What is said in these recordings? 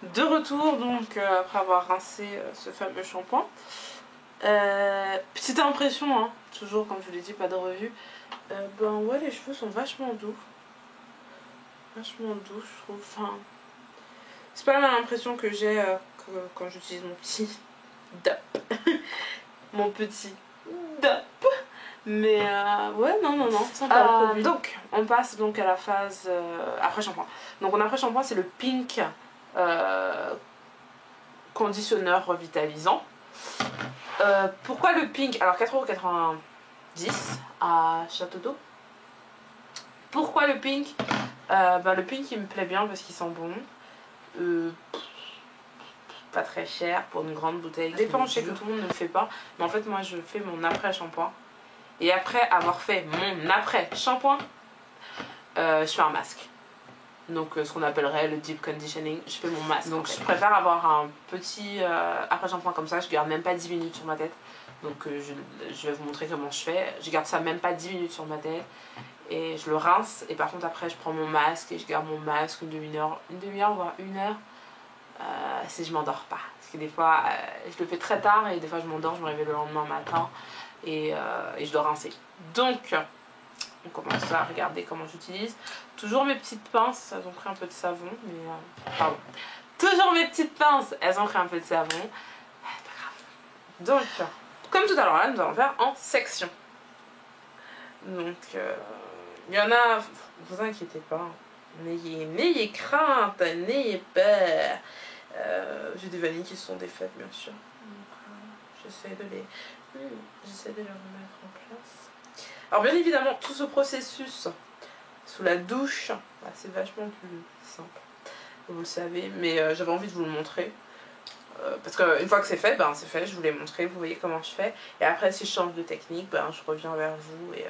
De retour donc après avoir rincé ce fameux shampoing. Petite impression, hein, toujours comme je vous l'ai dit, pas de revue. Ben ouais, les cheveux sont vachement doux. Vachement doux, je trouve. Enfin, c'est pas la même impression que j'ai quand j'utilise mon petit DAP. Mon petit DAP. Mais ouais, non, sympa le produit. Donc, on passe donc à la phase après shampoing. Donc, en après shampoing, c'est le Pink conditionneur revitalisant. Pourquoi le Pink? Alors, 4,90 € à Château d'Eau. Pourquoi le Pink? Le Pink, il me plaît bien parce qu'il sent bon. Pas très cher pour une grande bouteille. Dépend, je sais que tout le monde ne le fait pas. Mais en fait, moi, je fais mon après-shampoing. Et après avoir fait mon après-shampoing, je fais un masque. Donc ce qu'on appellerait le deep conditioning, je fais mon masque. Donc je préfère avoir un petit après-shampoing comme ça, je garde même pas 10 minutes sur ma tête. Donc je vais vous montrer comment je fais. Je garde ça même pas 10 minutes sur ma tête. Et je le rince. Et par contre après je prends mon masque et je garde mon masque une demi-heure voire 1 heure. Si je m'endors pas. Parce que des fois je le fais très tard et des fois je m'endors, je me réveille le lendemain matin. Et je dois rincer. Donc, on commence à regarder comment j'utilise. Toujours mes petites pinces, elles ont pris un peu de savon, mais pardon. Toujours mes petites pinces, elles ont pris un peu de savon. Pas grave. Donc, comme tout à l'heure, là, nous allons faire en section. Donc, il y en a, vous inquiétez pas. N'ayez crainte, n'ayez peur. J'ai des vanilles qui se sont défaites, bien sûr. J'essaie de les remettre en place. Alors bien évidemment, tout ce processus sous la douche, c'est vachement plus simple, vous le savez, mais j'avais envie de vous le montrer. Parce qu'une fois que c'est fait, c'est fait, je vous l'ai montré, vous voyez comment je fais. Et après, si je change de technique, je reviens vers vous et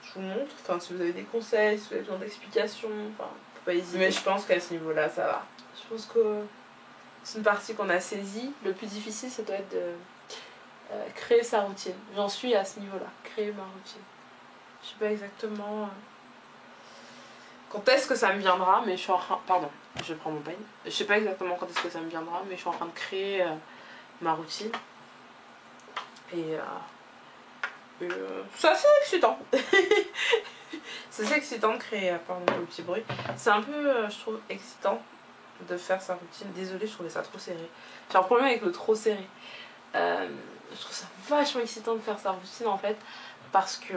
je vous montre. Enfin, si vous avez des conseils, si vous avez besoin d'explications, faut pas hésiter. Mais je pense qu'à ce niveau-là, ça va. Je pense que c'est une partie qu'on a saisie. Le plus difficile, ça doit être de créer sa routine. J'en suis à ce niveau-là, créer ma routine. Je sais pas exactement quand est-ce que ça me viendra, mais je suis en train... Pardon, je prends mon peigne. Je sais pas exactement quand est-ce que ça me viendra, mais je suis en train de créer ma routine. Et c'est assez excitant. C'est assez excitant de créer, pardon le petit bruit. C'est un peu, je trouve, excitant de faire sa routine. Désolée, je trouvais ça trop serré. J'ai un problème avec le trop serré. Je trouve ça vachement excitant de faire sa routine en fait, parce que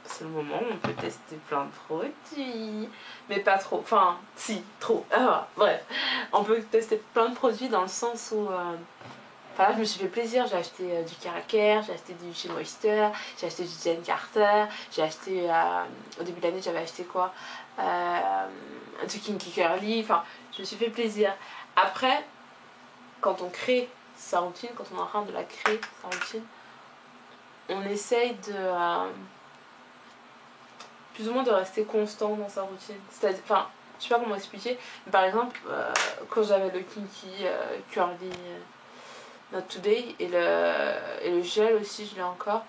c'est le moment où on peut tester plein de produits, mais pas trop, enfin si, trop, bref, on peut tester plein de produits dans le sens où là je me suis fait plaisir, j'ai acheté du Caraker, j'ai acheté du chez Moisture, j'ai acheté du Jane Carter, j'ai acheté, au début de l'année j'avais acheté quoi, du Kinky Curly, enfin je me suis fait plaisir. Après, quand on crée sa routine, quand on est en train de la créer, sa routine, on essaye de plus ou moins de rester constant dans sa routine. C'est-à-dire, enfin, je sais pas comment expliquer, mais par exemple, quand j'avais le Kinky Curly Not Today et le gel aussi, je l'ai encore,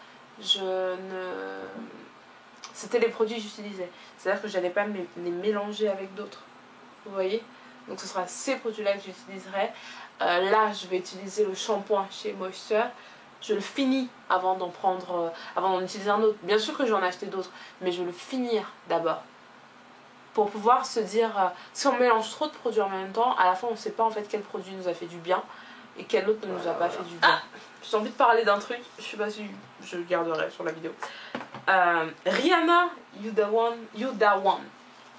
c'était les produits que j'utilisais. C'est-à-dire que j'allais pas les mélanger avec d'autres. Vous voyez? Donc ce sera ces produits-là que j'utiliserai. Là, je vais utiliser le shampoing chez Moisture. Je le finis avant d'en prendre, avant d'en utiliser un autre. Bien sûr que je vais en acheter d'autres, mais je vais le finir d'abord. Pour pouvoir se dire, si on mélange trop de produits en même temps, à la fin on ne sait pas en fait quel produit nous a fait du bien et quel autre ne nous a pas fait du bien. J'ai envie de parler d'un truc, je sais pas si je le garderai sur la vidéo. Rihanna, You Da One.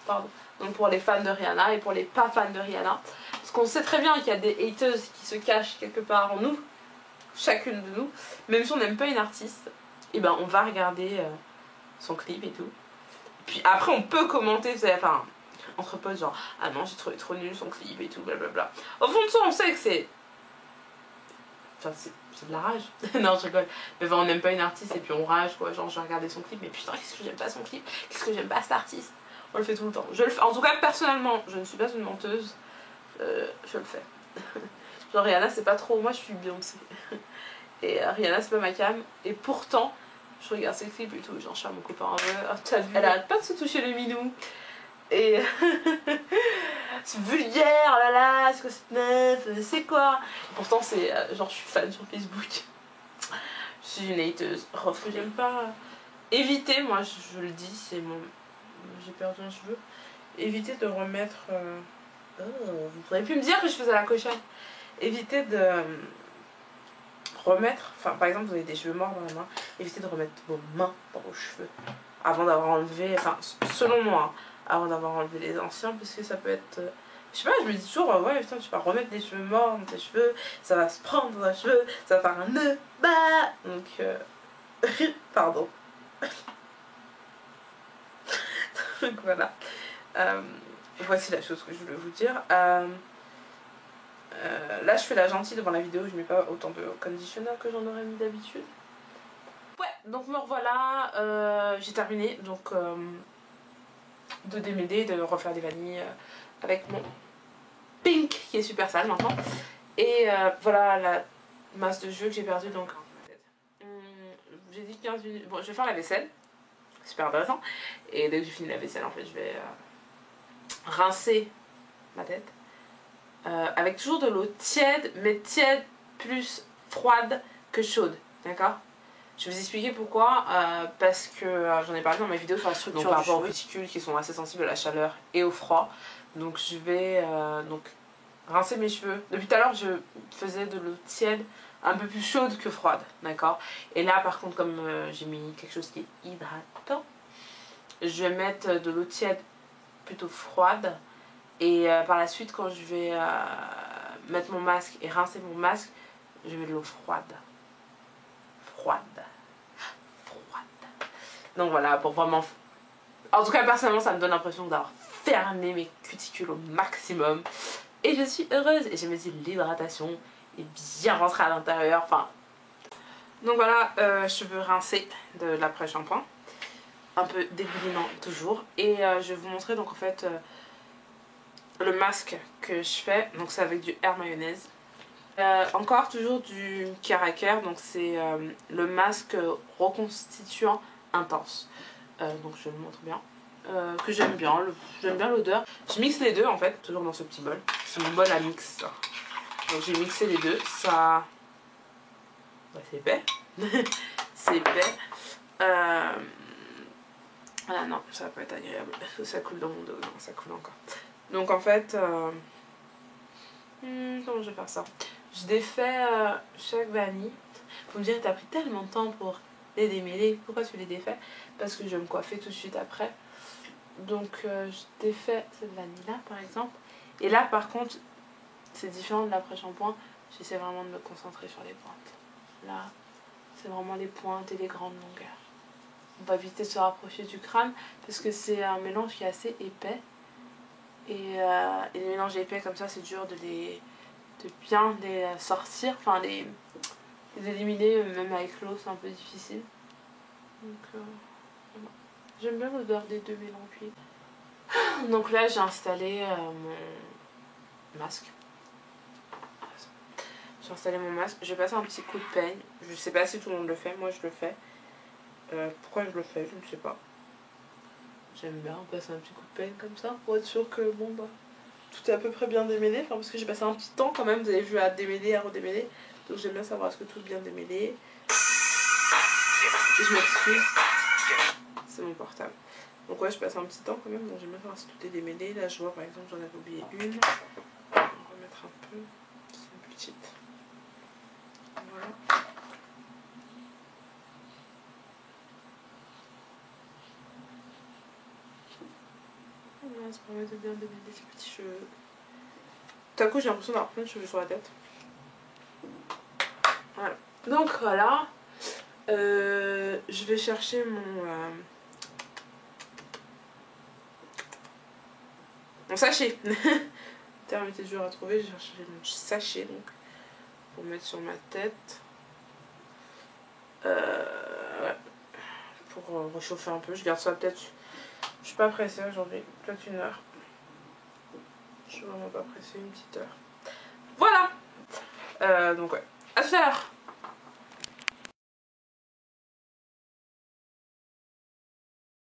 Pardon. Donc pour les fans de Rihanna et pour les pas fans de Rihanna. Parce qu'on sait très bien qu'il y a des haters qui se cachent quelque part en nous. Chacune de nous, même si on n'aime pas une artiste, et on va regarder son clip et tout. Puis après on peut commenter, enfin entre potes genre ah non j'ai trouvé trop nul son clip et tout blablabla. Au fond de soi on sait que c'est, enfin c'est de la rage. Non je rigole, mais on n'aime pas une artiste et puis on rage quoi, genre je vais regarder son clip mais putain qu'est-ce que j'aime pas son clip, qu'est-ce que j'aime pas cet artiste. On le fait tout le temps. Je le fais. En tout cas personnellement je ne suis pas une menteuse, je le fais. Genre Rihanna c'est pas trop, moi je suis Beyoncé. Et Rihanna c'est pas ma cam. Et pourtant je regarde ses clips et tout, genre je suis à mon copain en vrai, oh, t'as vu, elle arrête pas de se toucher le minou. Et c'est vulgaire, oh là là, c'est quoi cette meuf, c'est quoi. Et pourtant c'est genre je suis fan sur Facebook. Je suis une hateuse. Oh, que j'aime pas. Éviter, moi je le dis, c'est mon... J'ai perdu un cheveu. Éviter de remettre... Oh, vous pourriez plus me dire que je faisais la cochonne. Éviter de remettre... Enfin, par exemple, vous avez des cheveux morts dans la main. Évitez de remettre vos mains dans vos cheveux. Avant d'avoir enlevé... Enfin, selon moi, hein, avant d'avoir enlevé les anciens. Parce que ça peut être... je sais pas, je me dis toujours, ouais, putain, tu vas remettre des cheveux morts dans tes cheveux. Ça va se prendre dans tes cheveux. Ça va faire un nœud. Bah donc, pardon. Donc voilà. Voici la chose que je voulais vous dire. Là je fais la gentille devant la vidéo, je mets pas autant de conditioner que j'en aurais mis d'habitude. Ouais, donc me revoilà, j'ai terminé donc de démêler, de refaire des vanilles avec mon pink qui est super sale maintenant. Et voilà la masse de jeu que j'ai perdue donc. J'ai dit 15 minutes. Bon, je vais faire la vaisselle, super intéressant. Et dès que j'ai fini la vaisselle, en fait, je vais rincer ma tête. Avec toujours de l'eau tiède, mais tiède plus froide que chaude, d'accord? Je vais vous expliquer pourquoi, parce que j'en ai parlé dans ma vidéo sur la structure par rapport aux cuticles qui sont assez sensibles à la chaleur et au froid. Donc je vais rincer mes cheveux. Depuis tout à l'heure je faisais de l'eau tiède un peu plus chaude que froide, d'accord? Et là par contre comme j'ai mis quelque chose qui est hydratant, je vais mettre de l'eau tiède plutôt froide. Et par la suite, quand je vais mettre mon masque et rincer mon masque, je mets de l'eau froide. Froide. Donc voilà, pour vraiment... En tout cas, personnellement, ça me donne l'impression d'avoir fermé mes cuticules au maximum. Et je suis heureuse. Et je me dis, l'hydratation est bien rentrée à l'intérieur. Enfin... Donc voilà, cheveux rincés de l'après-shampoing. Un peu dégoulinant toujours. Et je vais vous montrer donc en fait... le masque que je fais, donc c'est avec du Air Mayonnaise. Encore toujours du Caraker, donc c'est le masque reconstituant intense. Donc je le montre bien. Que j'aime bien l'odeur. Je mixe les deux en fait, toujours dans ce petit bol. C'est mon bol à mix. Donc j'ai mixé les deux, ça... Ouais, c'est épais. C'est épais. Ah non, ça va pas être agréable. Ça coule dans mon dos, non, ça coule encore. Donc en fait, comment je vais faire ça? Je défais chaque vanille. Vous me direz, t'as pris tellement de temps pour les démêler. Pourquoi tu les défais? Parce que je vais me coiffer tout de suite après. Donc je défais cette vanille là par exemple. Et là par contre, c'est différent de l'après-shampoing. J'essaie vraiment de me concentrer sur les pointes. Là, c'est vraiment les pointes et les grandes longueurs. On va éviter de se rapprocher du crâne parce que c'est un mélange qui est assez épais. Et les mélanges épais comme ça, c'est dur de bien les sortir, enfin les éliminer, même avec l'eau, c'est un peu difficile. Donc voilà. J'aime bien l'odeur des deux mélanges. Donc là, j'ai installé mon masque. J'ai installé mon masque. Je vais passer un petit coup de peigne. Je sais pas si tout le monde le fait, moi je le fais. Pourquoi je le fais, je ne sais pas. J'aime bien passer un petit coup de peigne comme ça pour être sûr que bon bah tout est à peu près bien démêlé. Enfin parce que j'ai passé un petit temps quand même, vous avez vu, à démêler, à redémêler. Donc j'aime bien savoir est-ce que tout est bien démêlé. Et je m'excuse, c'est mon portable. Donc ouais, je passe un petit temps quand même, donc j'aime bien savoir si tout est démêlé. Là je vois par exemple j'en avais oublié une. On va remettre un peu, c'est une petite. Voilà. Voilà, ça permet de bien démêler ces petits cheveux. Tout à coup j'ai l'impression d'avoir plein de cheveux sur la tête. Voilà. Donc voilà. Je vais chercher mon sachet. Terme était dur à trouver, j'ai cherché mon sachet donc pour mettre sur ma tête. Ouais. Pour réchauffer un peu, je garde ça peut-être. Je suis pas pressée aujourd'hui, peut-être 1 heure. Je suis vraiment pas pressée, une petite heure. Voilà. Donc ouais, à tout à l'heure.